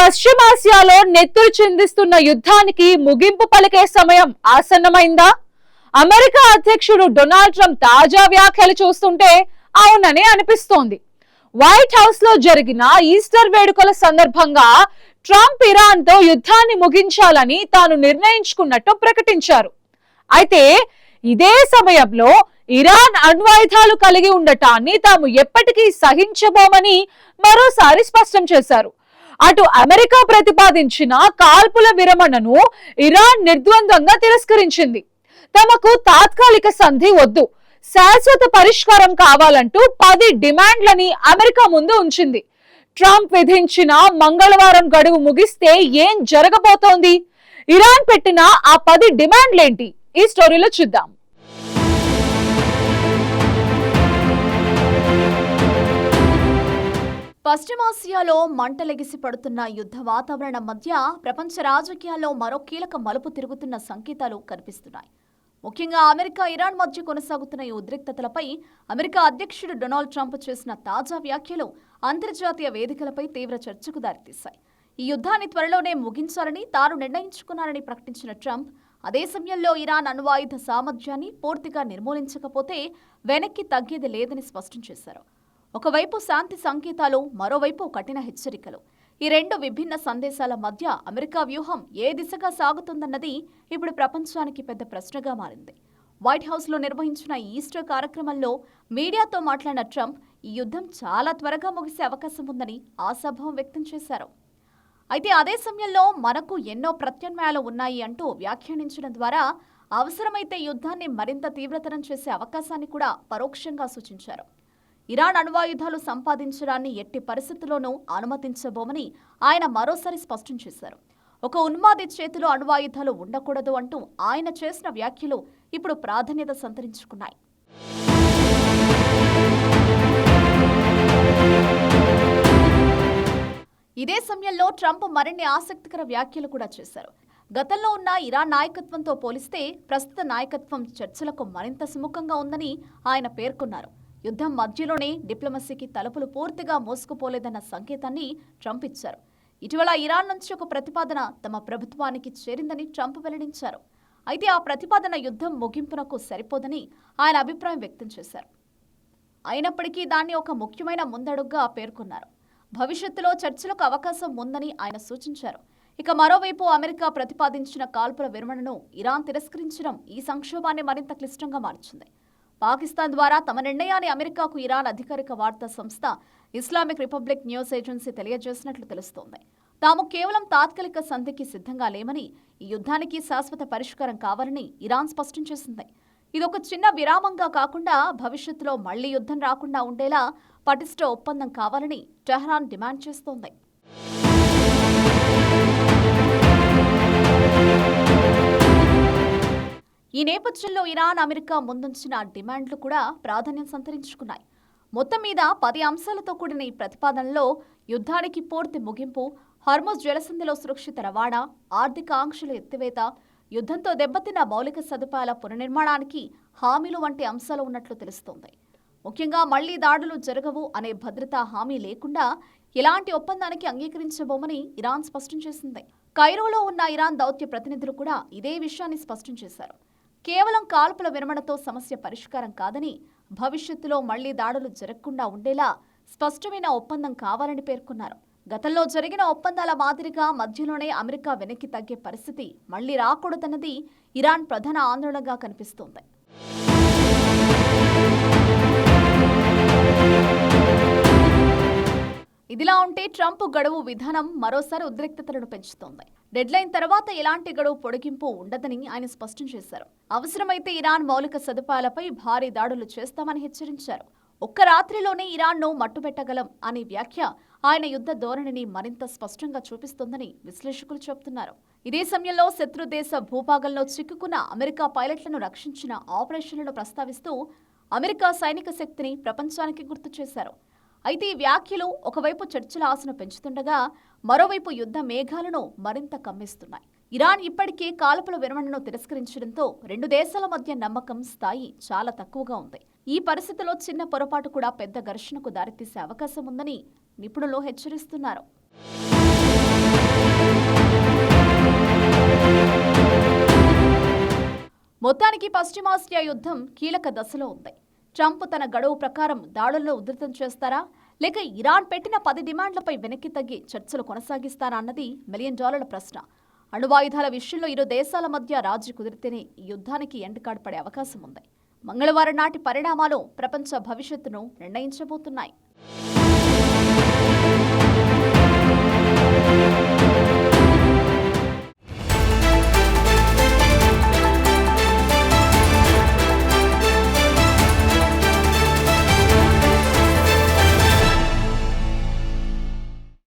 పశ్చిమాసియాలో నెత్తురు చిందిస్తున్న యుద్ధానికి ముగింపు పలికే సమయం ఆసన్నమైందా? అమెరికా అధ్యక్షుడు డొనాల్డ్ ట్రంప్ తాజా వ్యాఖ్యలు చూస్తుంటే అవుననే అనిపిస్తోంది. వైట్ హౌస్ లో జరిగిన ఈస్టర్ వేడుకల సందర్భంగా ట్రంప్ ఇరాన్ తో యుద్ధాన్ని ముగించాలని తాను నిర్ణయించుకున్నట్టు ప్రకటించారు. అయితే ఇదే సమయంలో ఇరాన్ అణ్వాయుధాలు కలిగి ఉండటాన్ని తాము ఎప్పటికీ సహించబోమని మరోసారి స్పష్టం చేశారు. అటు అమెరికా ప్రతిపాదించిన కాల్పుల విరమణను ఇరాన్ నిర్ద్వంద్వంగా తిరస్కరించింది. తమకు తాత్కాలిక సంధి వద్దు, శాశ్వత పరిష్కారం కావాలంటూ 10 డిమాండ్లని అమెరికా ముందు ఉంచింది. ట్రంప్ విధించిన మంగళవారం గడువు ముగిస్తే ఏం జరగబోతోంది? ఇరాన్ పెట్టిన ఆ 10 డిమాండ్లేంటి? ఈ స్టోరీలో చూద్దాం. పశ్చిమాసియాలో మంటలెగిసి పడుతున్న యుద్ధ వాతావరణం మధ్య ప్రపంచ రాజకీయాల్లో మరో కీలక మలుపు తిరుగుతున్న సంకేతాలు కనిపిస్తున్నాయి. ముఖ్యంగా అమెరికా ఇరాన్ మధ్య కొనసాగుతున్న ఈ ఉద్రిక్తతలపై అమెరికా అధ్యక్షుడు డొనాల్డ్ ట్రంప్ చేసిన తాజా వ్యాఖ్యలు అంతర్జాతీయ వేదికలపై తీవ్ర చర్చకు దారితీశాయి. ఈ యుద్ధాన్ని త్వరలోనే ముగించాలని తాను నిర్ణయించుకున్నారని ప్రకటించిన ట్రంప్ అదే సమయంలో ఇరాన్ అణ్వాయుధ సామర్థ్యాన్ని పూర్తిగా నిర్మూలించకపోతే వెనక్కి తగ్గేది లేదని స్పష్టం చేశారు. ఒకవైపు శాంతి సంకేతాలు, మరోవైపు కఠిన హెచ్చరికలు. ఈ రెండు విభిన్న సందేశాల మధ్య అమెరికా వ్యూహం ఏ దిశగా సాగుతుందన్నది ఇప్పుడు ప్రపంచానికి పెద్ద ప్రశ్నగా మారింది. వైట్ హౌస్లో నిర్వహించిన ఈస్టర్ కార్యక్రమంలో మీడియాతో మాట్లాడిన ట్రంప్ ఈ యుద్ధం చాలా త్వరగా ముగిసే అవకాశం ఉందని ఆశాభావం వ్యక్తం చేశారు. అయితే అదే సమయంలో మనకు ఎన్నో ప్రత్యామ్నాయాలు ఉన్నాయి అంటూ వ్యాఖ్యానించడం ద్వారా అవసరమైతే యుద్ధాన్ని మరింత తీవ్రతరం చేసే అవకాశాన్ని కూడా పరోక్షంగా సూచించారు. ఇరాన్ అణ్వాయుధాలు సంపాదించడాన్ని ఎట్టి పరిస్థితుల్లోనూ అనుమతించబోమని ఆయన మరోసారి స్పష్టం చేశారు. ఒక ఉన్మాది చేతిలో అణ్వాయుధాలు ఉండకూడదు అంటూ ఆయన చేసిన వ్యాఖ్యలు ఇప్పుడు ప్రాధాన్యత సంతరించుకున్నాయి. ఇదే సమయంలో ట్రంప్ మరిన్ని ఆసక్తికర వ్యాఖ్యలు కూడా చేశారు. గతంలో ఉన్న ఇరాన్ నాయకత్వంతో పోలిస్తే ప్రస్తుత నాయకత్వం చర్చలకు మరింత సుముఖంగా ఉందని ఆయన పేర్కొన్నారు. యుద్ధం మధ్యలోనే డిప్లొమసీకి తలుపులు పూర్తిగా మోసుకుపోలేదన్న సంకేతాన్ని ట్రంప్ ఇచ్చారు. ఇటీవల ఇరాన్ నుంచి ఒక ప్రతిపాదన తమ ప్రభుత్వానికి చేరిందని ట్రంప్ వెల్లడించారు. అయితే ఆ ప్రతిపాదన యుద్ధం ముగింపునకు సరిపోదని ఆయన అభిప్రాయం వ్యక్తం చేశారు. అయినప్పటికీ దాన్ని ఒక ముఖ్యమైన ముందడుగుగా పేర్కొన్నారు. భవిష్యత్తులో చర్చలకు అవకాశం ఉందని ఆయన సూచించారు. ఇక మరోవైపు అమెరికా ప్రతిపాదించిన కాల్పుల విరమణను ఇరాన్ తిరస్కరించడం ఈ సంక్షోభాన్ని మరింత క్లిష్టంగా మార్చింది. పాకిస్తాన్ ద్వారా తమ నిర్ణయాన్ని అమెరికాకు ఇరాన్ అధికారిక వార్తా సంస్థ ఇస్లామిక్ రిపబ్లిక్ న్యూస్ ఏజెన్సీ తెలియజేసినట్లు తెలుస్తోంది. తాము కేవలం తాత్కాలిక సంధికి సిద్ధంగా లేమని, ఈ యుద్ధానికి శాశ్వత పరిష్కారం కావాలని ఇరాన్ స్పష్టం చేసింది. ఇదొక చిన్న విరామంగా కాకుండా భవిష్యత్తులో మళ్లీ యుద్ధం రాకుండా ఉండేలా పటిష్ట ఒప్పందం కావాలని టెహ్రాన్ డిమాండ్ చేస్తోంది. ఈ నేపథ్యంలో ఇరాన్, అమెరికా ముందుంచిన డిమాండ్లు కూడా ప్రాధాన్యం సంతరించుకున్నాయి. మొత్తం మీద 10 అంశాలతో కూడిన ఈ ప్రతిపాదనలో యుద్ధానికి పూర్తి ముగింపు, హార్ముజ్ జలసంధిలో సురక్షిత రవాణా, ఆర్థిక ఆంక్షల ఎత్తివేత, యుద్ధంతో దెబ్బతిన్న మౌలిక సదుపాయాల పునర్నిర్మాణానికి హామీలు వంటి అంశాలు ఉన్నట్లు తెలుస్తోంది. ముఖ్యంగా మళ్లీ దాడులు జరగవు అనే భద్రతా హామీ లేకుండా ఎలాంటి ఒప్పందానికి అంగీకరించబోమని ఇరాన్ స్పష్టం చేసింది. కైరోలో ఉన్న ఇరాన్ దౌత్య ప్రతినిధులు కూడా ఇదే విషయాన్ని స్పష్టం చేశారు. కేవలం కాల్పుల విరమణతో సమస్య పరిష్కారం కాదని, భవిష్యత్తులో మళ్లీ దాడులు జరగకుండా ఉండేలా స్పష్టమైన ఒప్పందం కావాలని పేర్కొన్నారు. గతంలో జరిగిన ఒప్పందాల మాదిరిగా మధ్యలోనే అమెరికా వెనక్కి తగ్గే పరిస్థితి మళ్లీ రాకూడదన్నది ఇరాన్ ప్రధాన ఆందోళనగా కనిపిస్తోంది. ఇదిలా ఉంటే ట్రంప్ గడువు విధానం మరోసారి ఉద్రిక్తతలను పెంచుతోంది. డెడ్లైన్ తర్వాత ఎలాంటి గడువు పొడిగింపు ఉండదని ఆయన స్పష్టం చేశారు. అవసరమైతే ఇరాన్ మౌలిక సదుపాయాలపై భారీ దాడులు చేస్తామని హెచ్చరించారు. ఒక్క రాత్రిలోనే ఇరాన్ను మట్టుబెట్టగలం అనే వ్యాఖ్య ఆయన యుద్ధ ధోరణిని మరింత స్పష్టంగా చూపిస్తోందని విశ్లేషకులు చెబుతున్నారు. ఇదే సమయంలో శత్రు దేశ భూభాగంలో చిక్కుకున్న అమెరికా పైలట్లను రక్షించిన ఆపరేషన్లను ప్రస్తావిస్తూ అమెరికా సైనిక శక్తిని ప్రపంచానికి గుర్తు చేశారు. అయితే ఈ వ్యాఖ్యలు ఒకవైపు చర్చల ఆశను పెంచుతుండగా మరోవైపు యుద్ధ మేఘాలను మరింత కమ్మిస్తున్నాయి. ఇరాన్ ఇప్పటికే కాల్పుల విరమణను తిరస్కరించడంతో రెండు దేశాల మధ్య నమ్మకం స్థాయి చాలా తక్కువగా ఉంది. ఈ పరిస్థితిలో చిన్న పొరపాటు కూడా పెద్ద ఘర్షణకు దారితీసే అవకాశం ఉందని నిపుణులు హెచ్చరిస్తున్నారు. మొత్తానికి పశ్చిమాసియా యుద్ధం కీలక దశలో ఉంది. ట్రంప్ తన గడువు ప్రకారం దాడులను ఉధృతం చేస్తారా, లేక ఇరాన్ పెట్టిన 10 డిమాండ్లపై వెనక్కి తగ్గి చర్చలు కొనసాగిస్తారా అన్నది $1 మిలియన్ ప్రశ్న. అణువాయుధాల విషయంలో ఇరు దేశాల మధ్య రాజీ కుదిరితేనే ఈ యుద్ధానికి ఎండ్ కార్డ్ పడే అవకాశం ఉంది. మంగళవారం నాటి పరిణామాలు ప్రపంచ భవిష్యత్తును నిర్ణయించబోతున్నాయి.